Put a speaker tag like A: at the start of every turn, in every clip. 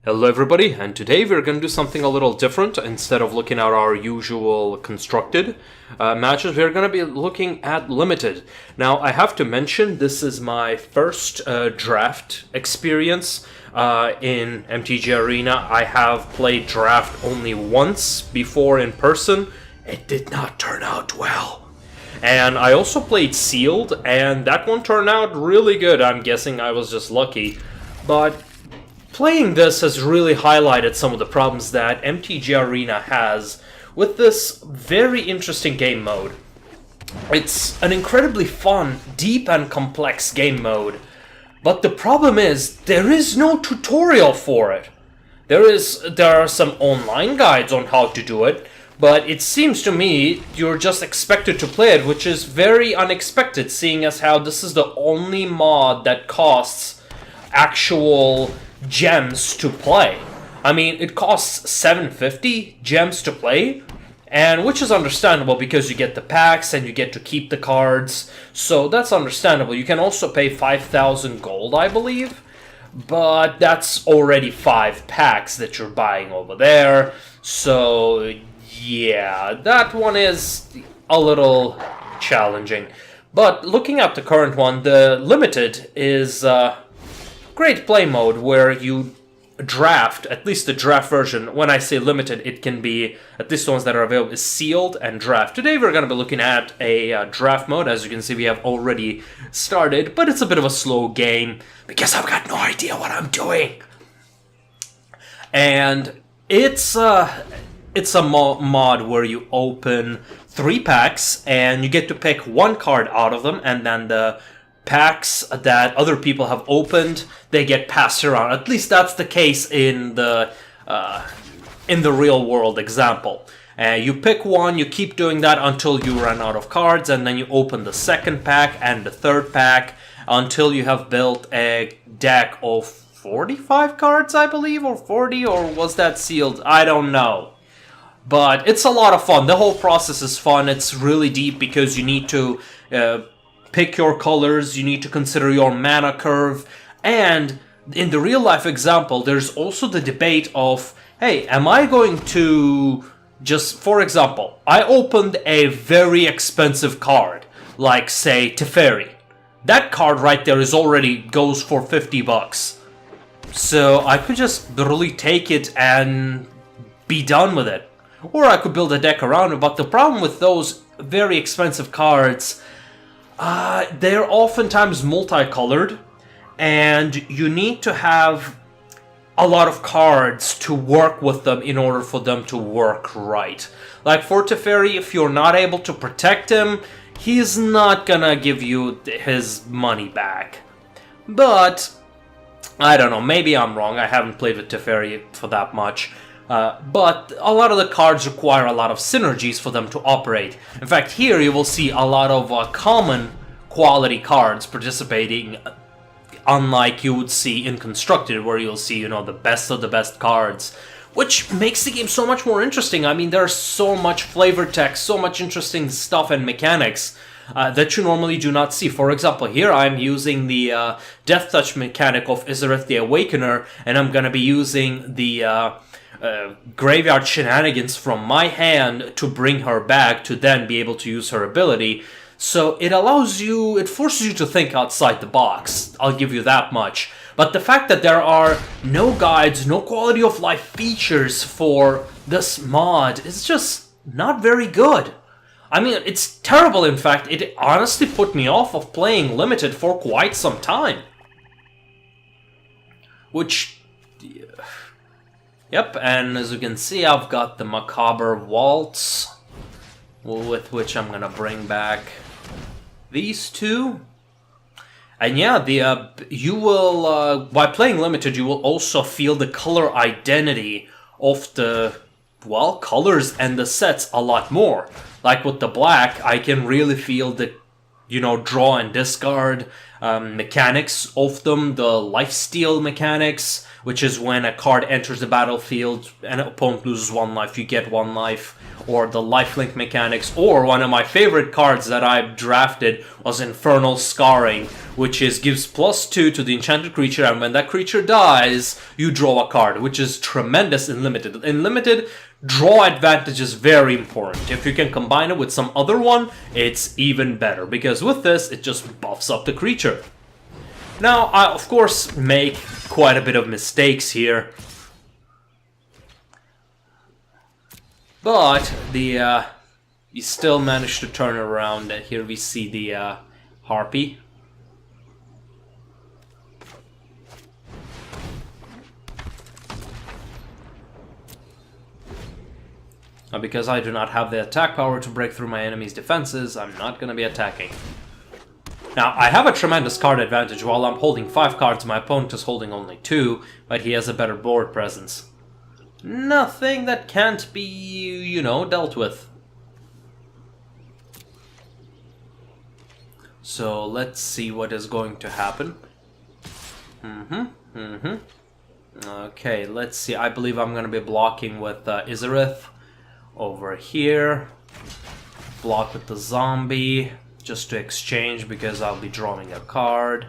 A: Hello everybody, and today we're going to do something a little different. Instead of looking at our usual constructed matches, we're going to be looking at limited. Now, I have to mention, this is my first draft experience in MTG Arena. I have played draft only once before in person. It did not turn out well. And I also played sealed, and that one turned out really good. I'm guessing I was just lucky. But playing this has really highlighted some of the problems that MTG Arena has with this very interesting game mode. It's an incredibly fun, deep and complex game mode, but the problem is there is no tutorial for it. There are some online guides on how to do it, but it seems to me you're just expected to play it, which is very unexpected, seeing as how this is the only mod that costs actual gems to play. I mean, it costs 750 gems to play, and which is understandable because you get the packs and you get to keep the cards, so that's understandable. You can also pay 5,000 gold, I believe, but that's already 5 packs that you're buying over there, so yeah, that one is a little challenging. But looking at the current one, the limited is great play mode where you draft, at least the draft version. When I say limited, it can be, at least the ones that are available, is sealed and draft. Today we're going to be looking at a draft mode. As you can see, we have already started, but it's a bit of a slow game because I've got no idea what I'm doing. And it's a mod where you open 3 packs and you get to pick 1 card out of them, and then the packs that other people have opened, they get passed around. At least that's the case in the real world example. You pick one, you keep doing that until you run out of cards, and then you open the second pack and the third pack until you have built a deck of 45 cards, I believe, or 40, or was that sealed? I don't know. But it's a lot of fun. The whole process is fun. It's really deep because you need to pick your colors, you need to consider your mana curve, and in the real life example, there's also the debate of, hey, am I going to just, for example, I opened a very expensive card, like say Teferi. That card right there goes for 50 bucks. So I could just literally take it and be done with it. Or I could build a deck around it, but the problem with those very expensive cards, they're oftentimes multicolored, and you need to have a lot of cards to work with them in order for them to work right. Like for Teferi, if you're not able to protect him, he's not gonna give you his money back. But I don't know, maybe I'm wrong, I haven't played with Teferi for that much. But a lot of the cards require a lot of synergies for them to operate. In fact, here you will see a lot of common quality cards participating, unlike you would see in Constructed, where you'll see, the best of the best cards, which makes the game so much more interesting. I mean, there's so much flavor text, so much interesting stuff and mechanics that you normally do not see. For example, here I'm using the Death Touch mechanic of Izarith the Awakener, and I'm going to be using the Graveyard Shenanigans from my hand to bring her back to then be able to use her ability. So it forces you to think outside the box, I'll give you that much. But the fact that there are no guides, no quality of life features for this mod is just not very good. I mean, it's terrible. In fact, it honestly put me off of playing Limited for quite some time. Yep, and as you can see, I've got the Macabre Waltz, with which I'm gonna bring back these two. And yeah, you will, by playing Limited, you will also feel the color identity of the, colors and the sets a lot more. Like with the black, I can really feel the, draw and discard. mechanics of them. The lifesteal mechanics, which is when a card enters the battlefield and an opponent loses 1 life, you get 1 life. Or the lifelink mechanics, or one of my favorite cards that I've drafted was Infernal Scarring, which gives +2 to the enchanted creature, and when that creature dies, you draw a card, which is tremendous in Limited. In Limited, draw advantage is very important. If you can combine it with some other one, it's even better, because with this, it just buffs up the creature. Now, I of course make quite a bit of mistakes here. But you still managed to turn around. Here we see the Harpy. Now, because I do not have the attack power to break through my enemy's defenses, I'm not going to be attacking. Now, I have a tremendous card advantage. While I'm holding 5 cards, my opponent is holding only 2, but he has a better board presence. Nothing that can't be, you know, dealt with. So let's see what is going to happen. Okay, let's see. I believe I'm going to be blocking with Izarith over here. Block with the zombie just to exchange because I'll be drawing a card.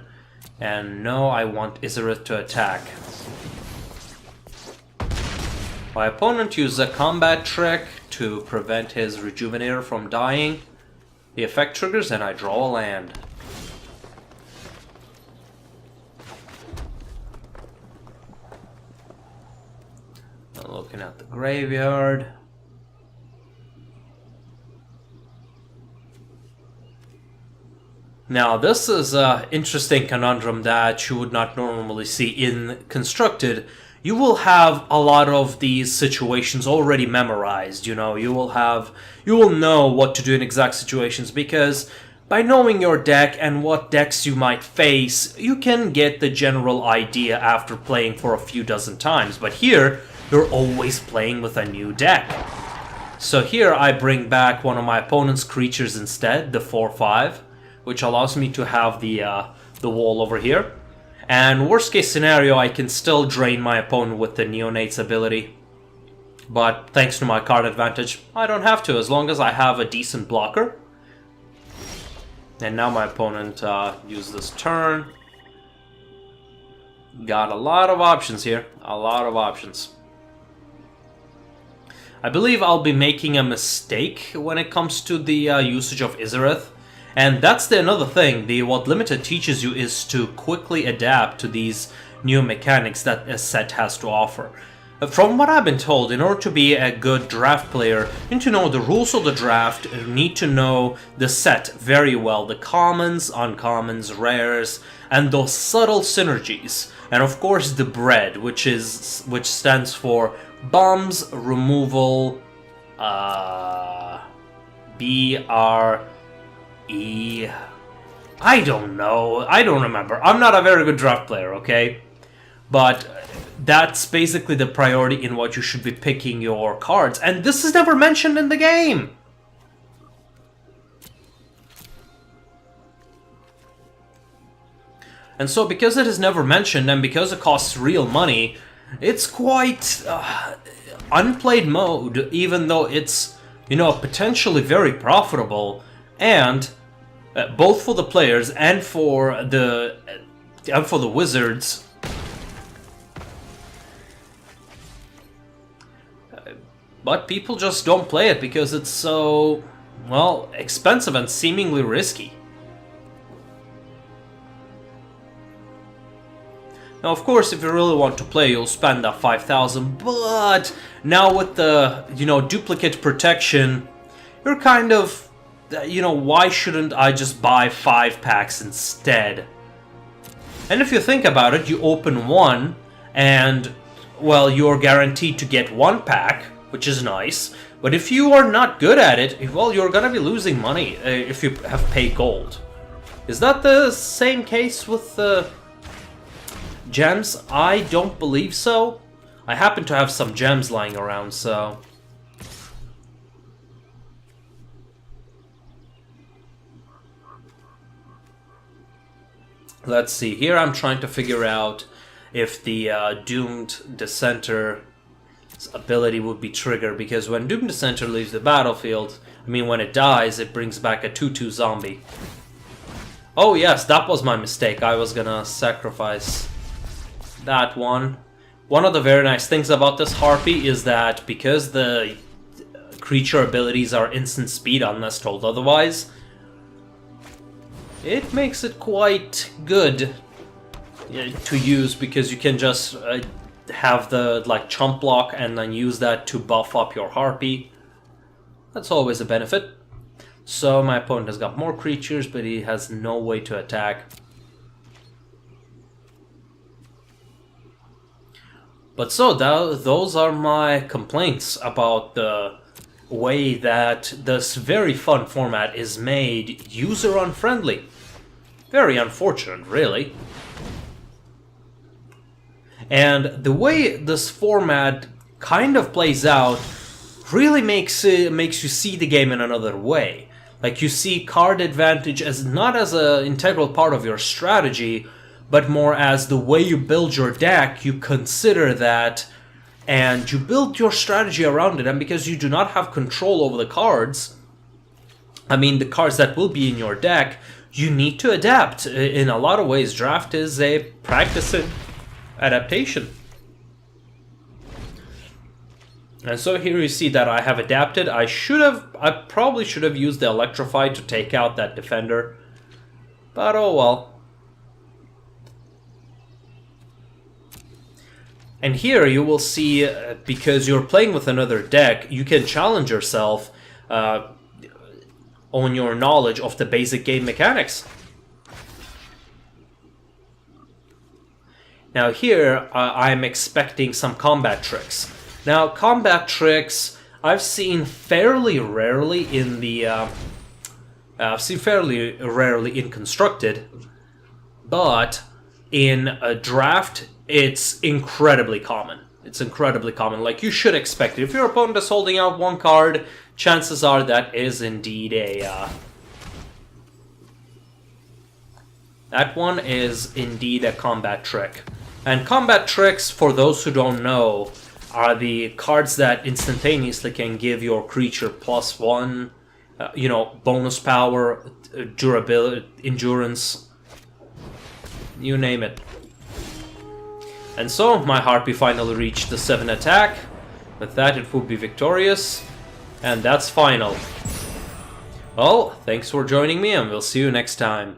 A: And no, I want Izarith to attack. My opponent uses a combat trick to prevent his Rejuvenator from dying. The effect triggers and I draw a land. Looking at the graveyard. Now, this is an interesting conundrum that you would not normally see in Constructed. You will have a lot of these situations already memorized, you know, you will know what to do in exact situations, because by knowing your deck and what decks you might face, you can get the general idea after playing for a few dozen times. But here, you're always playing with a new deck. So here I bring back one of my opponent's creatures instead, the 4/5, which allows me to have the wall over here. And worst case scenario, I can still drain my opponent with the Neonate's ability. But thanks to my card advantage, I don't have to, as long as I have a decent blocker. And now my opponent used this turn. Got a lot of options here, a lot of options. I believe I'll be making a mistake when it comes to the usage of Izarith. And that's another thing, what Limited teaches you is to quickly adapt to these new mechanics that a set has to offer. From what I've been told, in order to be a good draft player, you need to know the rules of the draft, you need to know the set very well, the commons, uncommons, rares, and those subtle synergies. And of course the bread, which stands for bombs, removal, I don't know. I don't remember. I'm not a very good draft player, okay? But that's basically the priority in what you should be picking your cards. And this is never mentioned in the game! And so because it is never mentioned and because it costs real money, it's quite unplayed mode, even though it's, you know, potentially very profitable. And both for the players and for the wizards, but people just don't play it because it's so, well, expensive and seemingly risky. Now, of course, if you really want to play, you'll spend that 5,000, but now with the, you know, duplicate protection, you're kind of, you know, why shouldn't I just buy 5 packs instead? And if you think about it, you open one, and, well, you're guaranteed to get 1 pack, which is nice, but if you are not good at it, well, you're gonna be losing money if you have paid gold. Is that the same case with the gems? I don't believe so. I happen to have some gems lying around, so... Let's see, here I'm trying to figure out if the Doomed Dissenter ability would be triggered, because when Doomed Dissenter leaves the battlefield, I mean when it dies, it brings back a 2/2 zombie. Oh yes, that was my mistake. I was gonna sacrifice that one. One of the very nice things about this Harpy is that because the creature abilities are instant speed unless told otherwise, it makes it quite good to use, because you can just have the chump block and then use that to buff up your Harpy. That's always a benefit. So my opponent has got more creatures, but he has no way to attack. But so those are my complaints about the way that this very fun format is made user unfriendly. Very unfortunate, really. And the way this format kind of plays out really makes you see the game in another way. Like, you see card advantage as not as an integral part of your strategy, but more as the way you build your deck. You consider that, and you build your strategy around it. And because you do not have control over the cards, I mean the cards that will be in your deck, you need to adapt. In a lot of ways, Draft is a practice in adaptation. And so here you see that I have adapted. I probably should have used the Electrify to take out that defender, but oh well. And here you will see, because you're playing with another deck, you can challenge yourself on your knowledge of the basic game mechanics. Now here, I'm expecting some combat tricks. Now, combat tricks I've seen fairly rarely in the in Constructed, but in a Draft it's incredibly common. It's incredibly common. Like, you should expect it. If your opponent is holding out one card, chances are that is indeed a that one is indeed a combat trick. And combat tricks, for those who don't know, are the cards that instantaneously can give your creature +1, bonus power, durability, endurance, you name it. And so, my Harpy finally reached the 7 attack. With that, it will be victorious. And that's final. Well, thanks for joining me, and we'll see you next time.